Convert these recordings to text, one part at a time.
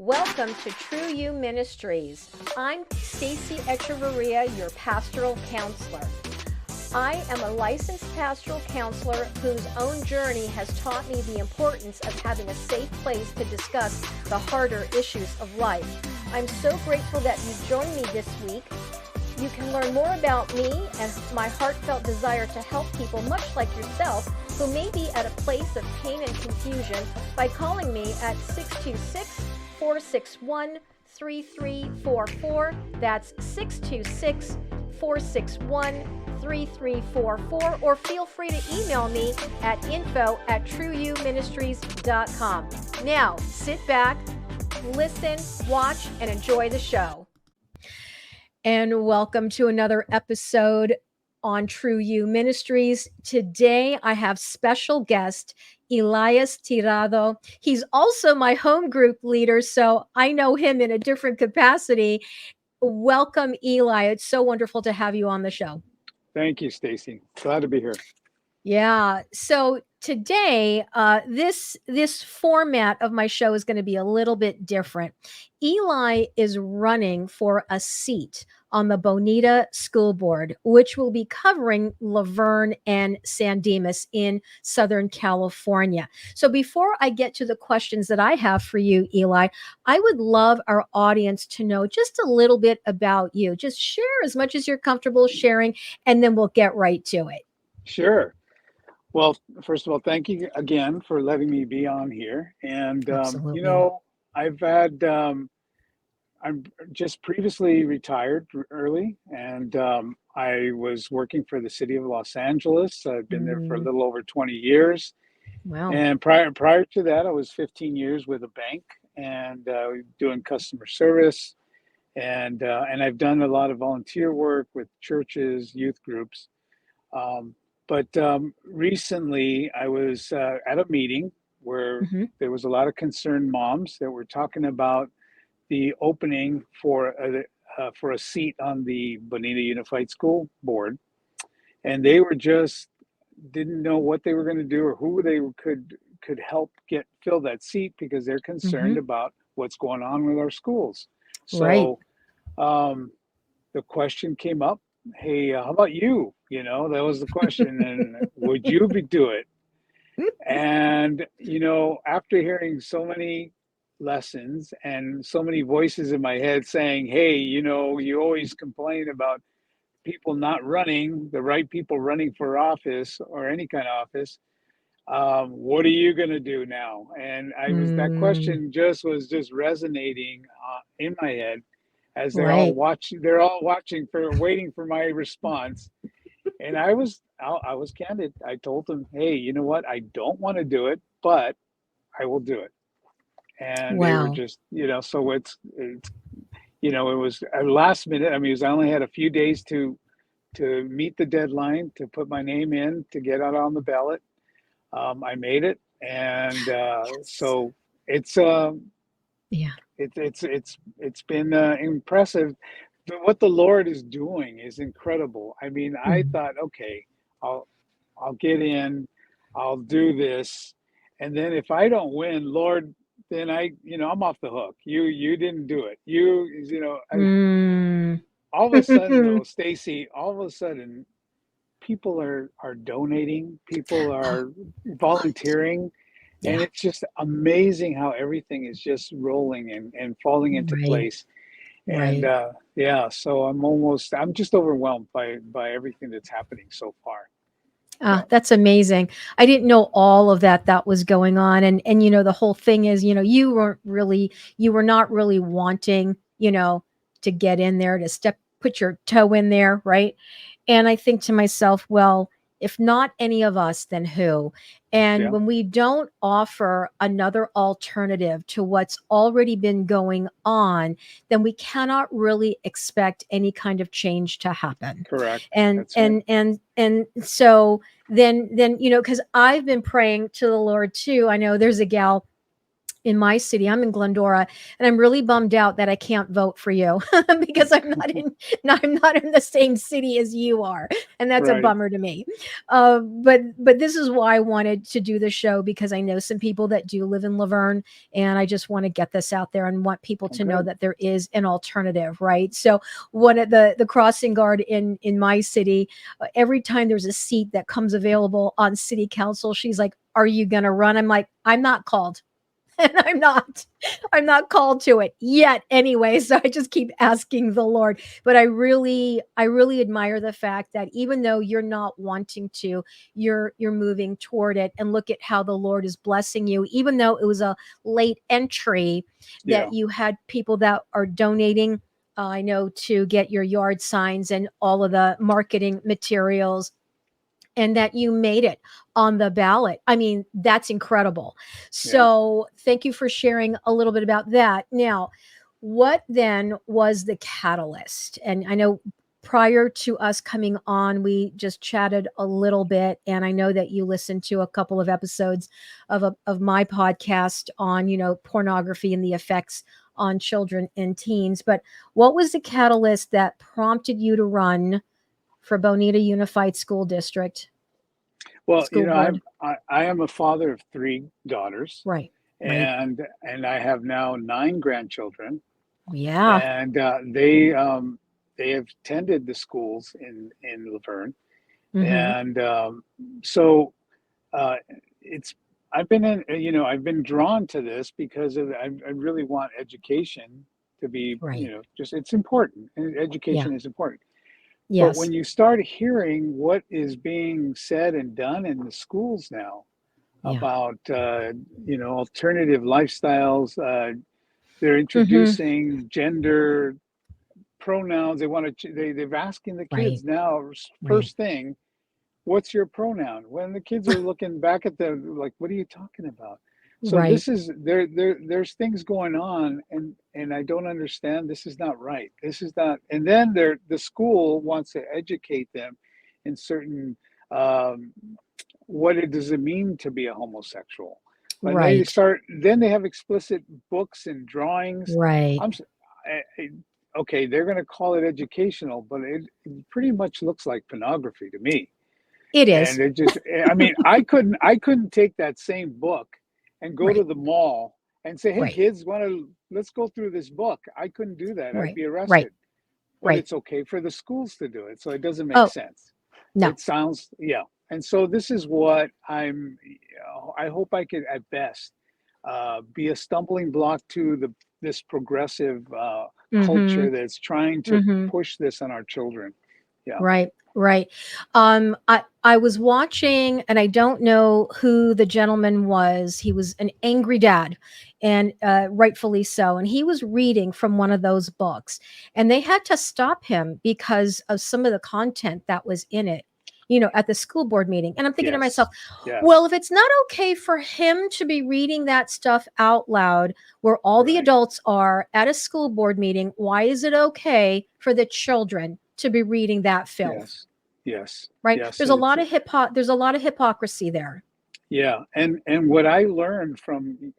Welcome to True You Ministries. I'm Stacy Echeverria, your pastoral counselor. I am a licensed pastoral counselor whose own journey has taught me the importance of having a safe place to discuss the harder issues of life. I'm so grateful that you joined me this week. You can learn more about me and my heartfelt desire to help people much like yourself who may be at a place of pain and confusion by calling me at 626-461-3344. That's 626-461-3344, or feel free to email me at info@trueyouministries.com. Now, sit back, listen, watch, and enjoy the show. And welcome to another episode on True You Ministries. Today, I have special guest Elias Tirado. He's also my home group leader, so I know him in a different capacity. Welcome, Eli. It's so wonderful to have you on the show. Thank you, Stacy. Glad to be here. Yeah. So today, this format of my show is going to be a little bit different. Eli is running for a seat on the Bonita School Board, which will be covering Laverne and San Dimas in Southern California. So before I get to the questions that I have for you, Eli, I would love our audience to know just a little bit about you. Just share as much as you're comfortable sharing, and then we'll get right to it. Sure. Well, first of all, thank you again for letting me be on here. And, Absolutely. I'm just previously retired early, and I was working for the city of Los Angeles. I've been there for a little over 20 years. Wow. And prior to that, I was 15 years with a bank and doing customer service. And I've done a lot of volunteer work with churches, youth groups. But recently, I was at a meeting where there was a lot of concerned moms that were talking about the opening for a seat on the Bonita Unified School Board, and they were just didn't know what they were going to do or who they could help fill that seat because they're concerned about what's going on with our schools. So the question came up, hey, how about you? You know, that was the question. And would you do it? And, after hearing so many lessons and so many voices in my head saying, hey, you always complain about people not running, the right people running for office or any kind of office. What are you going to do now? And that question was just resonating in my head as they're all watching, waiting for my response. And I was candid. I told them, hey, you know what? I don't want to do it, but I will do it. And they were just, so it was a last minute. I mean, I only had a few days to meet the deadline, to put my name in, to get out on the ballot. I made it. And so it's been impressive. What the Lord is doing is incredible. I mean, I thought, okay, I'll get in, I'll do this, and then if I don't win, Lord, then I'm off the hook. You didn't do it. All of a sudden, though, Stacy, people are donating, people are volunteering. And it's just amazing how everything is just rolling and falling into place. And so I'm just overwhelmed by everything that's happening so far. That's amazing. I didn't know all of that was going on. And the whole thing is, you were not really wanting, to get in there, to put your toe in there. Right. And I think to myself, well, if not any of us, then who? And when we don't offer another alternative to what's already been going on, then we cannot really expect any kind of change to happen. Correct. And so then because I've been praying to the Lord too. I know there's a gal in my city. I'm in Glendora, and I'm really bummed out that I can't vote for you because I'm not in the same city as you are, and that's a Right. bummer to me. But this is why I wanted to do the show, because I know some people that do live in Laverne, and I just want to get this out there and want people Oh, to know good. that there is an alternative, right? So one of the crossing guard in my city, every time there's a seat that comes available on city council, she's like, "Are you going to run?" I'm like, "I'm not called." And I'm not called to it yet anyway, so I just keep asking the Lord. But I really admire the fact that even though you're not wanting to, you're moving toward it, and look at how the Lord is blessing you. Even though it was a late entry, that Yeah. you had people that are donating, I know, to get your yard signs and all of the marketing materials, and that you made it on the ballot. I mean, that's incredible. Yeah. So, thank you for sharing a little bit about that. Now, what then was the catalyst? And I know prior to us coming on, we just chatted a little bit, and I know that you listened to a couple of episodes of my podcast on, pornography and the effects on children and teens. But what was the catalyst that prompted you to run for Bonita Unified School District Well, School Board? I am a father of three daughters, Right, right. and I have now nine grandchildren, Yeah. and they have attended the schools in Laverne, Mhm. and so uh, it's I've been I've been drawn to this because I really want education to be, Right. just it's important. Yeah. Education is important. But Yes. when you start hearing what is being said and done in the schools now Yeah. about alternative lifestyles, they're Mhm. introducing gender pronouns. They're asking the Right, kids now right, first thing, what's your pronoun? When the kids are looking back at them like, what are you talking about? So right, this is there's things going on, and I don't understand. This is not right. This is not. And then the school wants to educate them in certain, um, does it mean to be a homosexual? But right, then they have explicit books and drawings. right. I'm okay, they're going to call it educational, but it pretty much looks like pornography to me. It And is. it just, I mean, I couldn't take that same book and go to Right, the mall and say, hey, right, kids, let's go through this book. I couldn't do that. I'd right, be right, arrested. But right. it's okay for the schools to do it. So it doesn't make Oh, sense. no. It sounds, yeah. And so this is what I hope I could at best be a stumbling block to this progressive culture Mhm, that's trying to mhm. push this on our children. Yeah. Right, right. I was watching, and I don't know who the gentleman was. He was an angry dad, and rightfully so. And he was reading from one of those books, and they had to stop him because of some of the content that was in it. At the school board meeting. And I'm thinking to myself, Yes. well, Yes. if it's not okay for him to be reading that stuff out loud where all the Right. adults are at a school board meeting, why is it okay for the children to be reading that filth? Yes. Yes. Right? Yes. It's There's a lot of hypocrisy there. yeah. And what I learned from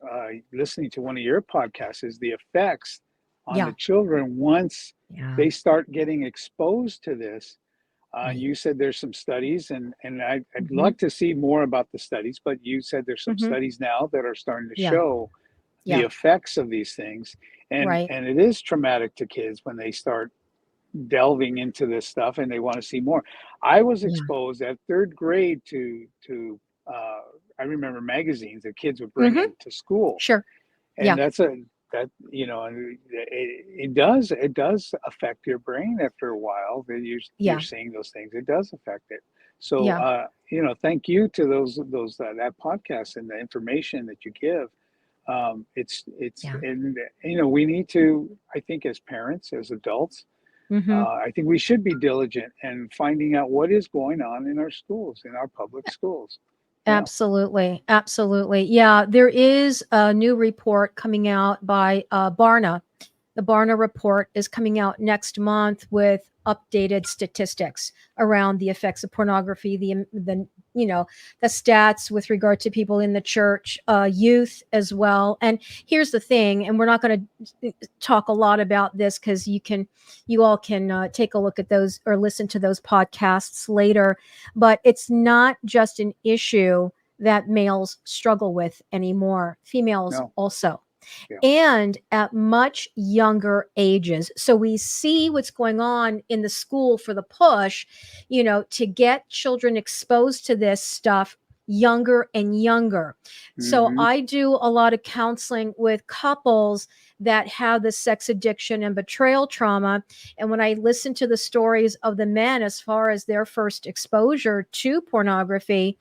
listening to one of your podcasts is the effects on the Yeah. children once Yeah. they start getting exposed to this. Right. You said there's some studies, and I'd Mhm. like to see more about the studies, but you said there's some Mhm. studies now that are starting to Yeah. show the Yeah. effects of these things, Right. and it is traumatic to kids when they start delving into this stuff and they want to see more. I was Yeah. exposed at third grade to I remember magazines that kids would bring Mhm. into school, Sure. and Yeah. that's a that it does affect your brain after a while that you're Yeah. seeing those things. It does affect it. So Yeah. thank you to those that podcast and the information that you give. It's Yeah. and we need to, I think, as parents, as adults, Mhm. I think we should be diligent in finding out what is going on in our schools, in our public schools. Yeah. Absolutely. Absolutely. Yeah, there is a new report coming out by Barna. The Barna report is coming out next month with updated statistics around the effects of pornography, the the stats with regard to people in the church, youth as well. And here's the thing, and we're not going to talk a lot about this because you all can take a look at those or listen to those podcasts later. But it's not just an issue that males struggle with anymore. Females No. also, Yeah. and at much younger ages. So we see what's going on in the school for the push, to get children exposed to this stuff younger and younger. So Mm-hmm. I do a lot of counseling with couples that have the sex addiction and betrayal trauma. And when I listen to the stories of the men as far as their first exposure to pornography,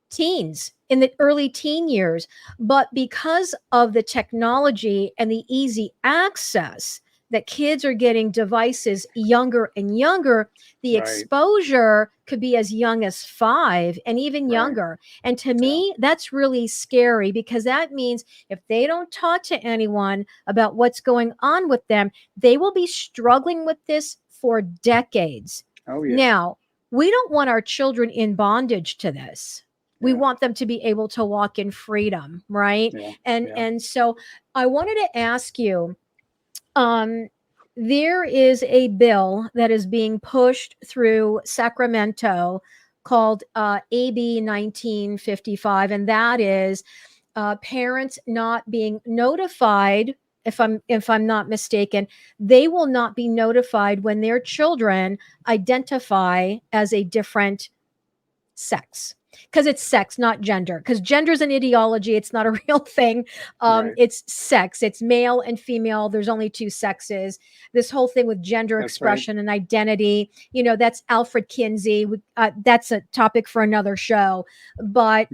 teens in the early teen years, but because of the technology and the easy access that kids are getting devices younger and younger, the Right. exposure could be as young as 5 and even Right. younger. And to me, that's really scary, because that means if they don't talk to anyone about what's going on with them, they will be struggling with this for decades. Oh, yeah. Now, we don't want our children in bondage to this. We Yeah. want them to be able to walk in freedom, right? Yeah. And so I wanted to ask you, there is a bill that is being pushed through Sacramento called AB 1955, and that is parents not being notified. If I'm not mistaken, they will not be notified when their children identify as a different sex, because it's sex, not gender, because gender is an ideology. It's not a real thing. Right. It's sex. It's male and female. There's only 2 sexes. This whole thing with gender That's right. expression and identity, that's Alfred Kinsey. That's a topic for another show. But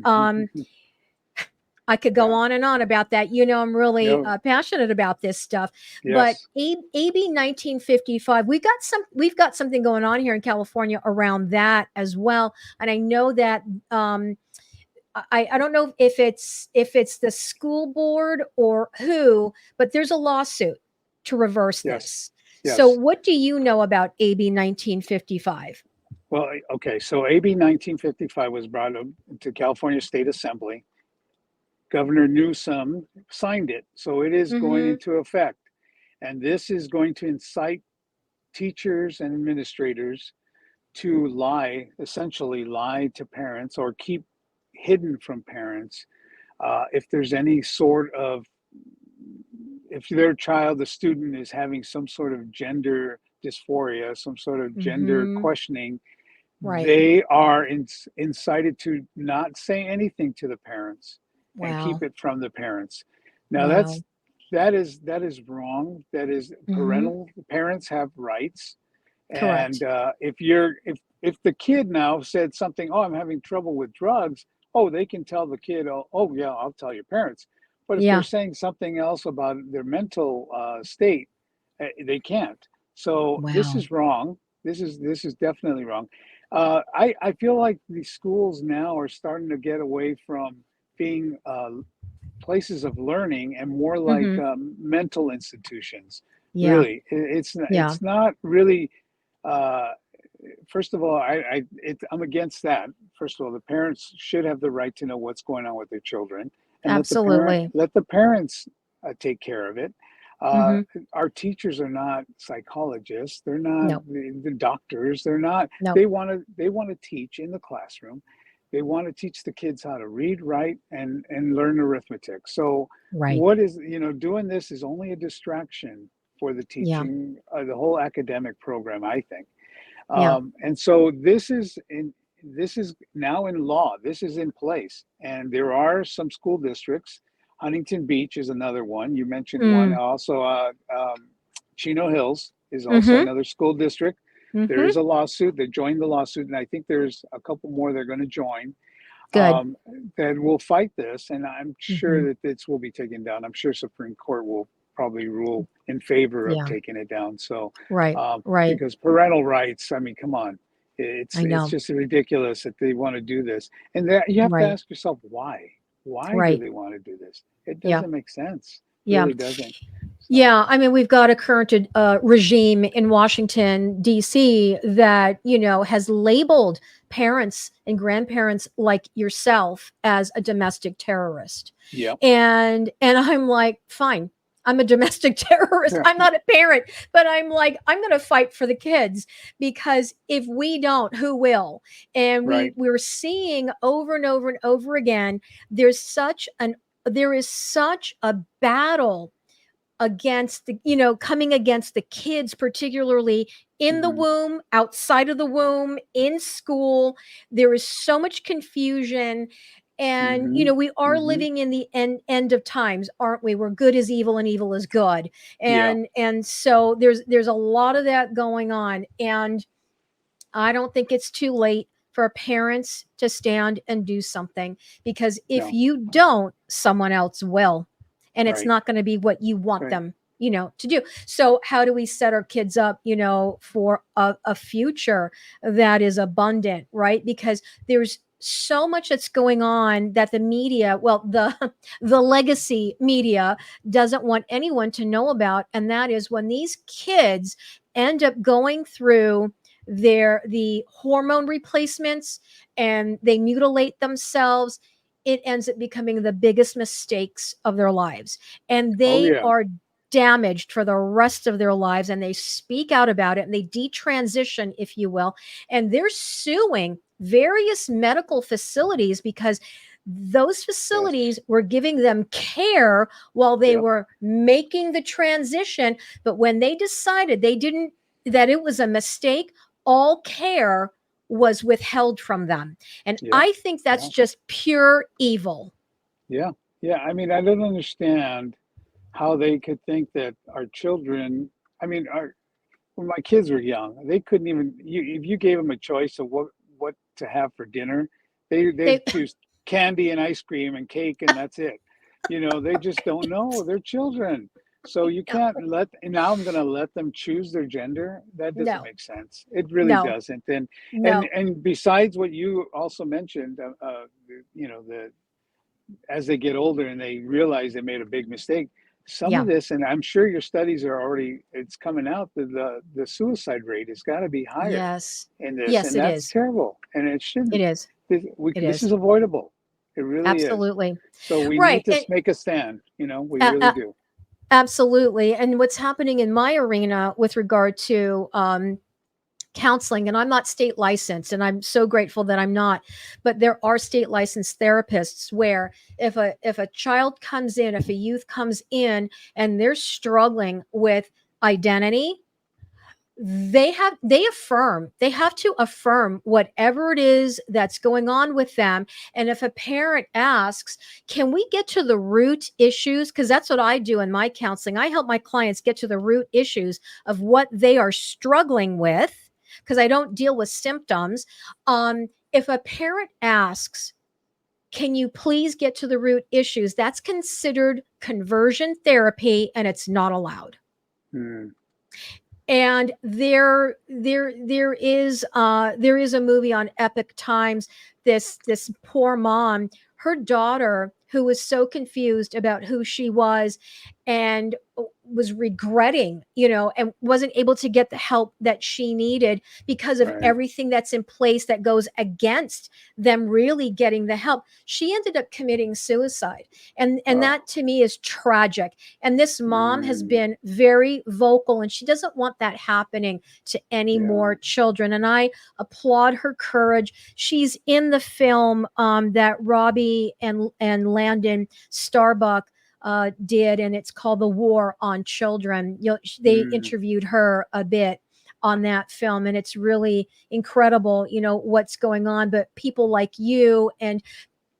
I could go on and on about that. I'm really passionate about this stuff. Yes. But AB 1955, we've got something going on here in California around that as well. And I know that I don't know if it's the school board or who, but there's a lawsuit to reverse this. Yes. So what do you know about AB 1955? Well, okay. So AB 1955 was brought up to California State Assembly. Governor Newsom signed it, so it is going into effect. And this is going to incite teachers and administrators to essentially lie to parents or keep hidden from parents if there's any sort of, if their child, the student, is having some sort of gender dysphoria, some sort of gender questioning, Right. they are incited to not say anything to the parents. Wow. And keep it from the parents. Now Wow. that is wrong. That is parents have rights. Correct. And if the kid now said something, oh, I'm having trouble with drugs, oh, they can tell the kid, oh yeah, I'll tell your parents. But if they're saying something else about their mental state, they can't. So this is wrong. This is definitely wrong. I feel like the schools now are starting to get away from being places of learning and more like mental institutions. Yeah. Really, it's not really. First of all, I'm against that. First of all, the parents should have the right to know what's going on with their children, and Absolutely. let the parents take care of it. Our teachers are not psychologists. They're not the doctors. They're not. No. They want to teach in the classroom. They want to teach the kids how to read, write, and learn arithmetic. So what is, doing this is only a distraction for the teaching, the whole academic program, I think. And so this is now in law. This is in place. And there are some school districts. Huntington Beach is another one. You mentioned one. Also, Chino Hills is also another school district. There is a lawsuit. They joined the lawsuit, and I think there's a couple more they're going to join. Good. That will fight this, and I'm sure that this will be taken down. I'm sure Supreme Court will probably rule in favor of taking it down. So, right. Because parental rights, I mean, come on, it's just ridiculous that they want to do this, and that you have to ask yourself why. Why do they want to do this? It doesn't make sense. It really doesn't. So Yeah, I mean, we've got a current regime in Washington, D.C. that, has labeled parents and grandparents like yourself as a domestic terrorist. yeah, And I'm like, fine, I'm a domestic terrorist. yeah, I'm not a parent, but I'm like, I'm going to fight for the kids, because if we don't, who will? And right. we're seeing over and over and over again, there's such an there is such a battle against coming against the kids, particularly in the Hmm. womb, outside of the womb, in school. There is so much confusion. And Hmm. we are Hmm. living in the end of times, aren't we, where good is evil and evil is good. Yeah, And so there's a lot of that going on. And I don't think it's too late for parents to stand and do something, because if no, you don't, someone else will. And it's right, not going to be what you want right. them, to do. So, how do we set our kids up, for a future that is abundant, right? Because there's so much that's going on that the media, well, the legacy media doesn't want anyone to know about. And that is when these kids end up going through the hormone replacements and they mutilate themselves. It ends up becoming the biggest mistakes of their lives, and Oh they yeah, are damaged for the rest of their lives, and they speak out about it and they detransition, if you will, and they're suing various medical facilities because those yes, facilities were giving them care while they yep, were making the transition. But when they decided they didn't, that it was a mistake, all care was withheld from them. And yep, I think that's yeah, just pure evil. yeah, yeah. I mean, I don't understand how they could think that our children. I mean, our when my kids were young, they couldn't even. If you gave them a choice of what to have for dinner, They they'd choose candy and ice cream and cake, and that's it. They just don't know. They're children. So you no, can't let, and now I'm going to let them choose their gender. That doesn't no, make sense. It really no, doesn't. And and no. and besides what you also mentioned, the as they get older and they realize they made a big mistake, some of Yeah. this, and I'm sure your studies are already, it's coming out that the suicide rate has got to be higher Yes. in this, Yes, and it that's is. terrible, and it It shouldn't. is. It This is. is avoidable. It really is. Absolutely. So we need Right. to And make a stand. We uh, really uh, do. absolutely. And what's happening in my arena with regard to counseling, and I'm not state licensed, and I'm so grateful that I'm not, but there are state licensed therapists where if a child comes in, if a youth comes in and they're struggling with identity, they have to affirm whatever it is that's going on with them. And if a parent asks, can we get to the root issues, because that's what I do in my counseling, I help my clients get to the root issues of what they are struggling with, because I don't deal with symptoms. If a parent asks, can you please get to the root issues, that's considered conversion therapy and it's not allowed. Mm, And there is a movie on Epic Times. This poor mom, her daughter, who was so confused about who she was and was regretting, and wasn't able to get the help that she needed because of right. everything that's in place that goes against them really getting the help. She ended up committing suicide. And Oh. that to me is tragic. And this mom has Mm, been very vocal, and she doesn't want that happening to any yeah. more children. And I applaud her courage. She's in the film that Robbie and Landon Starbuck did, and it's called The War on Children. They Mm, interviewed her a bit on that film, and it's really incredible, what's going on. But people like you and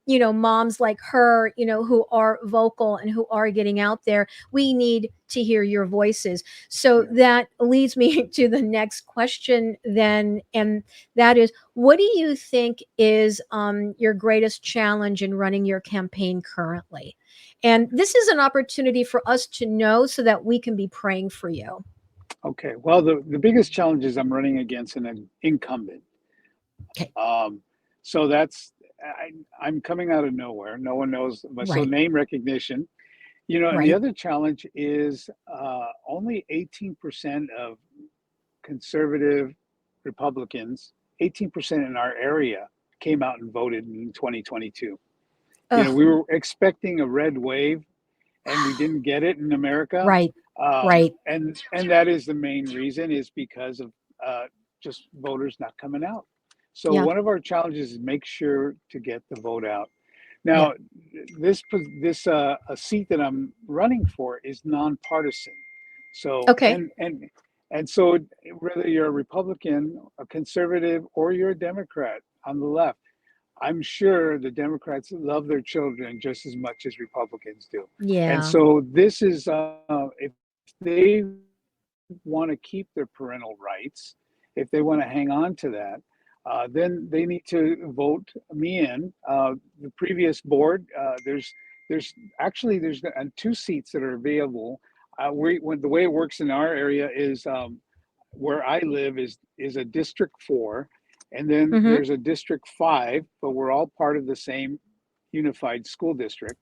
moms like her, who are vocal and who are getting out there, we need to hear your voices. So yes. that leads me to the next question then, and that is, what do you think is your greatest challenge in running your campaign currently? And this is an opportunity for us to know so that we can be praying for you. Okay. Well, the biggest challenge is I'm running against an incumbent. Okay. Um, so I'm coming out of nowhere. No one knows, so Right. name recognition. And the Right. other challenge is only 18% of conservative Republicans, 18% in our area came out and voted in 2022. Ugh. We were expecting a red wave and we didn't get it in America. Right. Right. And that is the main reason is because of just voters not coming out. So Yeah. one of our challenges is make sure to get the vote out. Yeah. Now, this a seat that I'm running for is nonpartisan. So Okay. and so whether you're a Republican, a conservative, or you're a Democrat on the left, I'm sure the Democrats love their children just as much as Republicans do. And Yeah. so this is if they want to keep their parental rights, if they want to hang on to that, then they need to vote me in. The previous board, there's two seats that are available. When the way it works in our area is where I live is a District 4, and then Mm-hmm. there's a District 5, but we're all part of the same unified school district.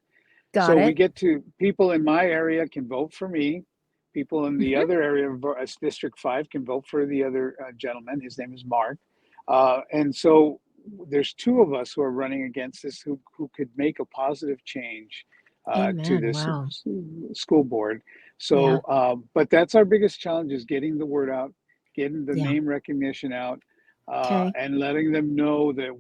Got So we it. get to people in my area can vote for me. People in the Mm-hmm. other area of District 5 can vote for the other gentleman. His name is Mark. And so there's two of us who are running against this who could make a positive change to Amen. this Wow. school board. Yeah. So, but that's our biggest challenge is getting the word out, getting the Yeah. name recognition out, Okay. and letting them know that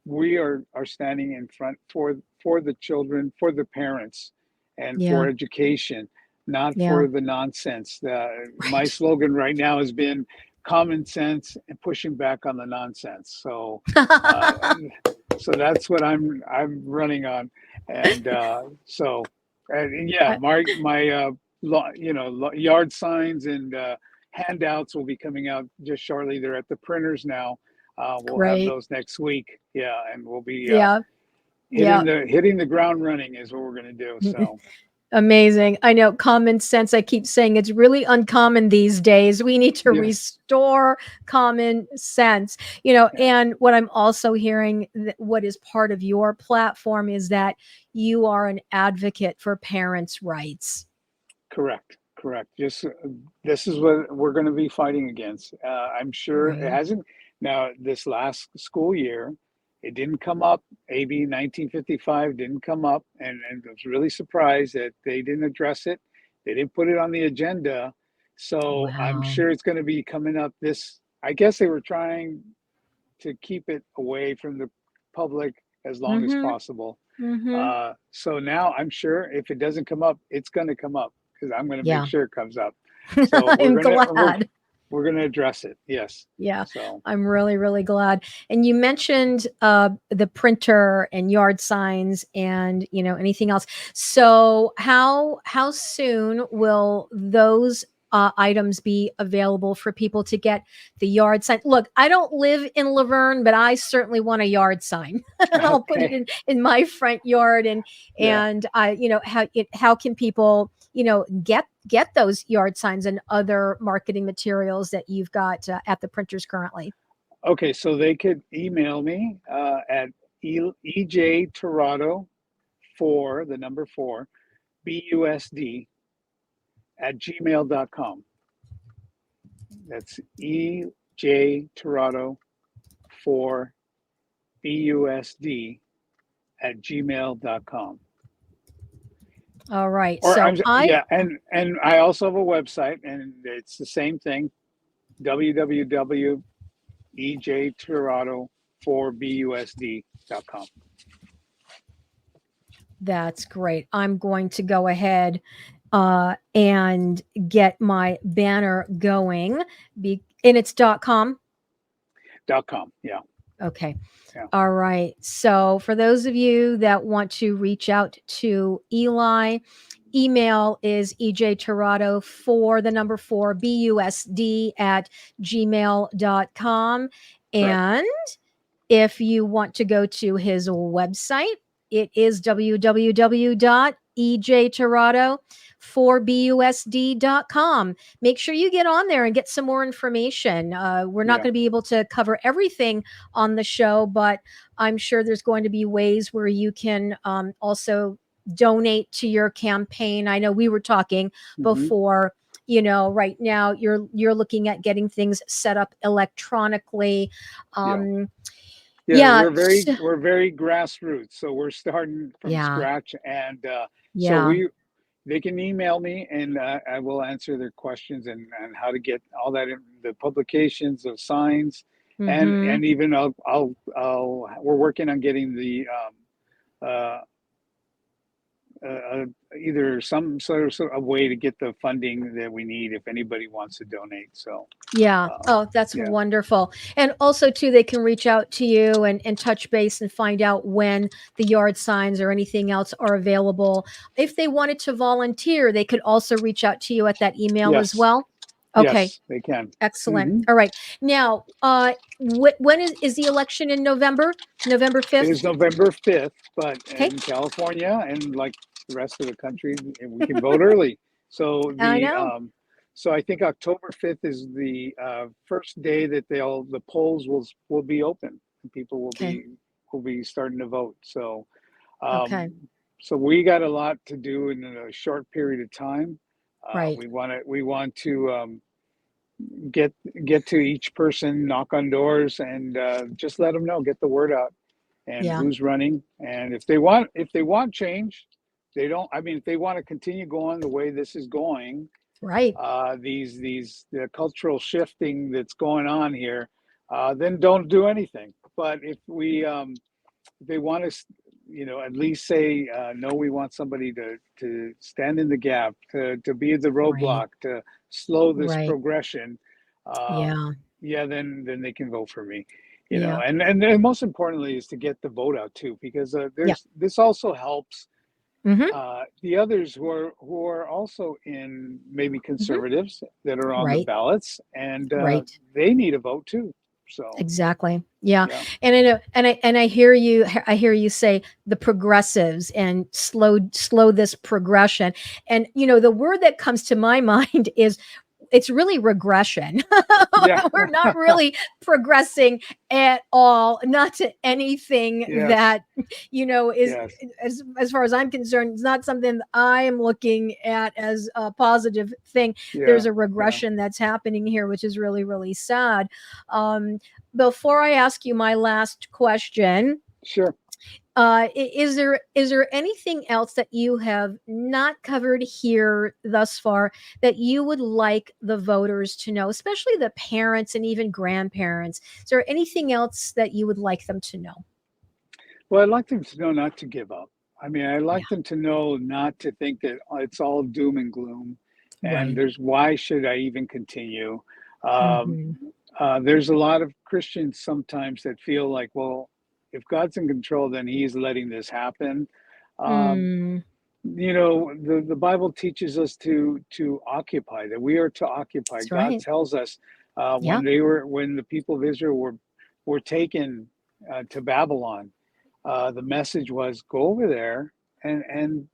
we are standing in front for the children, for the parents, and Yeah. for education, not Yeah. for the nonsense. My Right. slogan right now has been common sense and pushing back on the nonsense. Uh, so that's what I'm running on, and and yeah, I- my yard signs and handouts will be coming out just shortly. They're at the printers now. We'll have Great. those next week. Yeah, and we'll be Yeah. Yeah. hitting the ground running is what we're going to do. So Amazing. I know common sense. I keep saying it's really uncommon these days. We need to yeah, restore common sense. yeah, And what I'm also hearing, what is part of your platform is that you are an advocate for parents' rights. correct. Just this is what we're going to be fighting against. I'm sure it Right. hasn't. Now, this last school year, it didn't come up. AB 1955 didn't come up, and I was really surprised that they didn't address it. They didn't put it on the agenda. So I'm Wow. sure it's going to be coming up this. I guess they were trying to keep it away from the public as long as Mm-hmm. possible. Mm-hmm. So now I'm sure if it doesn't come up, it's going to come up because I'm going to make Yeah. sure it comes up. So I'm glad. we're gonna address it. Yes. Yeah, So I'm really, really glad. And you mentioned the printer and yard signs and anything else. So how soon will those items be available for people to get the yard sign? Look, I don't live in Laverne, but I certainly want a yard sign. I'll put it okay. in my front yard, and Yeah. how can people get those yard signs and other marketing materials that you've got at the printers currently? Okay. So they could email me at ejtirado for the number four busd at gmail.com. That's ejtirado for busd at gmail.com. All right. Or So I yeah, and I also have a website, and it's the same thing, www.ejtirado4busd.com. That's great. I'm going to go ahead and get my banner going. And it's .com. .com. Yeah, Okay. yeah, All right. So for those of you that want to reach out to Eli, email is ejtirado for the number four busd at gmail.com. correct. And if you want to go to his website, it is www.ejtirado4busd.com. Make sure you get on there and get some more information. We're not Yeah, going to be able to cover everything on the show, but I'm sure there's going to be ways where you can also donate to your campaign? I know we were talking Hmm. before, right now you're looking at getting things set up electronically. Yeah. Um, Yeah, yeah, we're very grassroots, so we're starting from yeah, scratch, and so yeah. they can email me, and I will answer their questions and how to get all that in the publications of signs, Mm-hmm. and even we're working on getting the uh, either some sort of way to get the funding that we need if anybody wants to donate. So Yeah. Oh, that's yeah, wonderful. And also too, they can reach out to you and touch base and find out when the yard signs or anything else are available. If they wanted to volunteer, they could also reach out to you at that email as yes, well. Okay. yes, they can. Excellent. Hmm. All right. Now, when is the election in November? November It 5th? is November 5th, but Okay. in California and like the rest of the country, we can vote early. So I know. so I think October 5th is the first day that the polls will be open and people Okay. will be starting to vote. Okay. Um, so we got a lot to do in a short period of time. Right. We want to get get to each person, knock on doors, and just let them know, get the word out, and Yeah. who's running. And if they want change, they don't. I mean, if they want to continue going the way this is going, Right. these the cultural shifting that's going on here, then don't do anything. But if they want to, at least say, no, we want somebody to stand in the gap, to be the Right. roadblock, to slow this Right. progression. Yeah. Yeah, then they can vote for me. Yeah. And then most importantly is to get the vote out too, because Yeah. there's this also helps Mm-hmm. the others who are also in maybe Mm-hmm. conservatives that are on the Right. ballots, and Right. they need a vote too. So Exactly. Yeah. yeah, And I know, and I hear you say the progressives and slow this progression. And the word that comes to my mind is it's really regression. yeah, We're not really progressing at all, not to anything yes, that is, yes, as far as I'm concerned, it's not something that I am looking at as a positive thing. yeah, There's a yeah, regression that's happening here, which is really, really sad. um, Before I ask you my last question, sure. is there anything else that you have not covered here thus far that you would like the voters to know, especially the parents and even grandparents? Is there anything else that you would like them to know? Well, I'd like them to know not to give up. I mean, I'd Yeah. like them to know not to think that it's all doom and gloom, and Right. why should I even continue? Um, Mm-hmm. there's a lot of Christians sometimes that feel like, well, if God's in control, then He's letting this happen. Um, Mm, the Bible teaches us to occupy, that we are to occupy. that's God right. tells us Yeah. when the people of Israel were taken to Babylon, the message was go over there and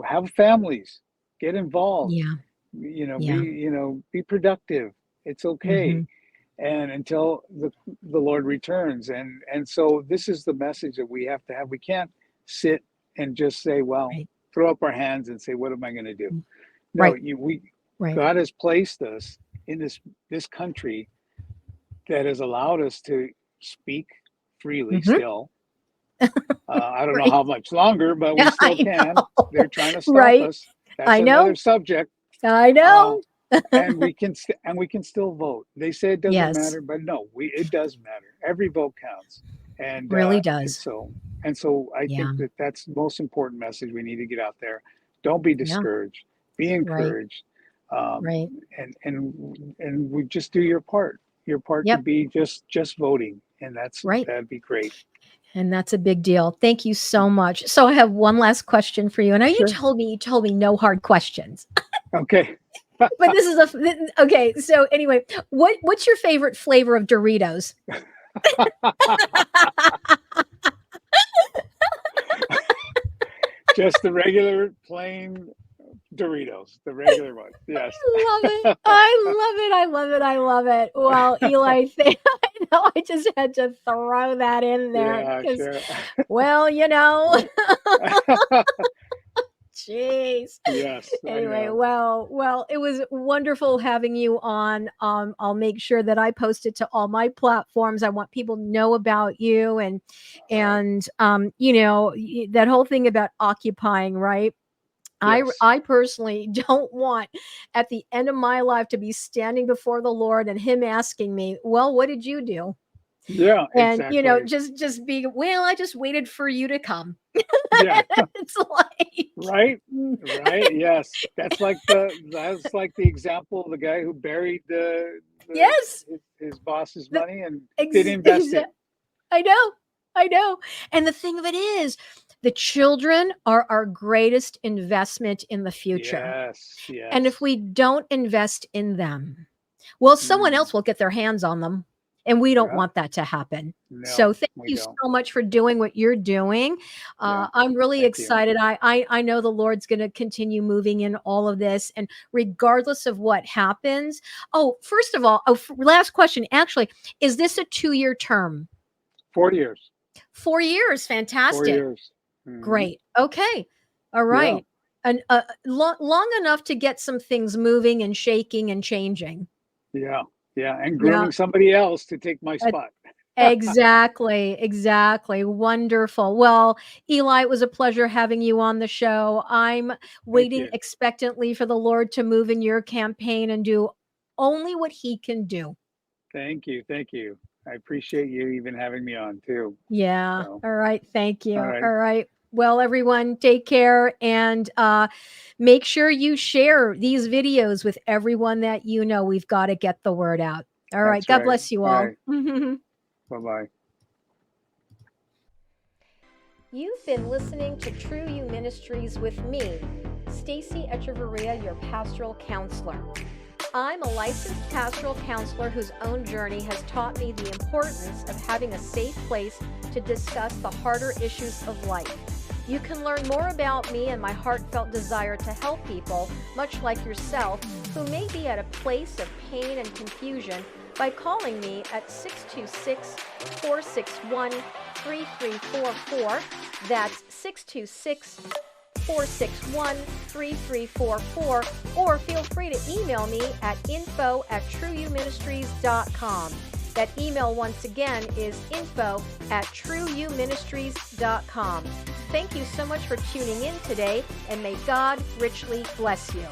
have families, get involved, Yeah. be Yeah. be productive. It's okay, Mm-hmm. and until the Lord returns. And so this is the message that we have to have. We can't sit and just say, well, Right. throw up our hands and say, what am I going to do? Mm, No, right. you we Right. God has placed us in this country that has allowed us to speak freely Mm-hmm. still. I don't know Right. how much longer, but we still I can. know. They're trying to stop Right. us. That's I another know. subject. I Uh, know. and we can still vote. They say it doesn't Yes. matter, but no, it does matter. Every vote counts, and Really and does. so and so I think Yeah. that's the most important message we need to get out there. Don't be Yeah. discouraged. Be Right. encouraged, um, Right. and we just do your part. Your part Yep. could be just voting, and Right. that'd be great. And that's a big deal. Thank you so much. So I have one last question for you. And I know Sure. you told me no hard questions. Okay. But this is okay. So anyway, what's your favorite flavor of Doritos? Just the regular plain Doritos, the regular one. Yes. I love it. I love it. I love it. I love it. Well, Eli, I just had to throw that in there Yeah, because, sure. well, jeez. Yes, I Anyway, know. well, it was wonderful having you on. I'll make sure that I post it to all my platforms. I want people to know about you All right. that whole thing about occupying, right? Yes. I personally don't want at the end of my life to be standing before the Lord and him asking me, "Well, what did you do?" Yeah, And exactly. just be, "Well, I just waited for you to come." Yeah, It's like, right? Right, yes. That's like the example of the guy who buried yes, his boss's the money and didn't ex invest exa it. I know, I know, and the thing of it is, the children are our greatest investment in the future, Yes, and if yes. we don't invest in them, well, someone Mm, else will get their hands on them, and we don't yeah, want that to happen. no, So thank we you don't. so much for doing what you're doing. Yeah, I'm really thank you. excited. I know the Lord's going to continue moving in all of this, and regardless of what happens. Oh, first of all, last question. Actually, is this a 2-year term? 4 years. 4 years. 4 Fantastic. years. Hmm. Great. Okay. All Yeah, right. And long enough to get some things moving and shaking and changing. yeah, yeah, and Yeah. grooming somebody else to take my uh, spot. exactly. Exactly. Wonderful. Well, Eli, it was a pleasure having you on the show. I'm Thank waiting you. expectantly for the Lord to move in your campaign and do only what he can do. Thank you. Thank you. I appreciate you even having me on too. Yeah. So, All right. Thank you. all right. All right. Well, everyone, take care and make sure you share these videos with everyone that you know. We've got to get the word out. All right. That's God right. bless you All all. right. Bye-bye. You've been listening to True You Ministries with me, Stacy Echeverria, your pastoral counselor. I'm a licensed pastoral counselor whose own journey has taught me the importance of having a safe place to discuss the harder issues of life. You can learn more about me and my heartfelt desire to help people, much like yourself, who may be at a place of pain and confusion by calling me at 626-461-3344. That's 626-461-3344, or feel free to email me at info@trueyouministries.com. That email once again is info@trueyouministries.com. Thank you so much for tuning in today, and may God richly bless you.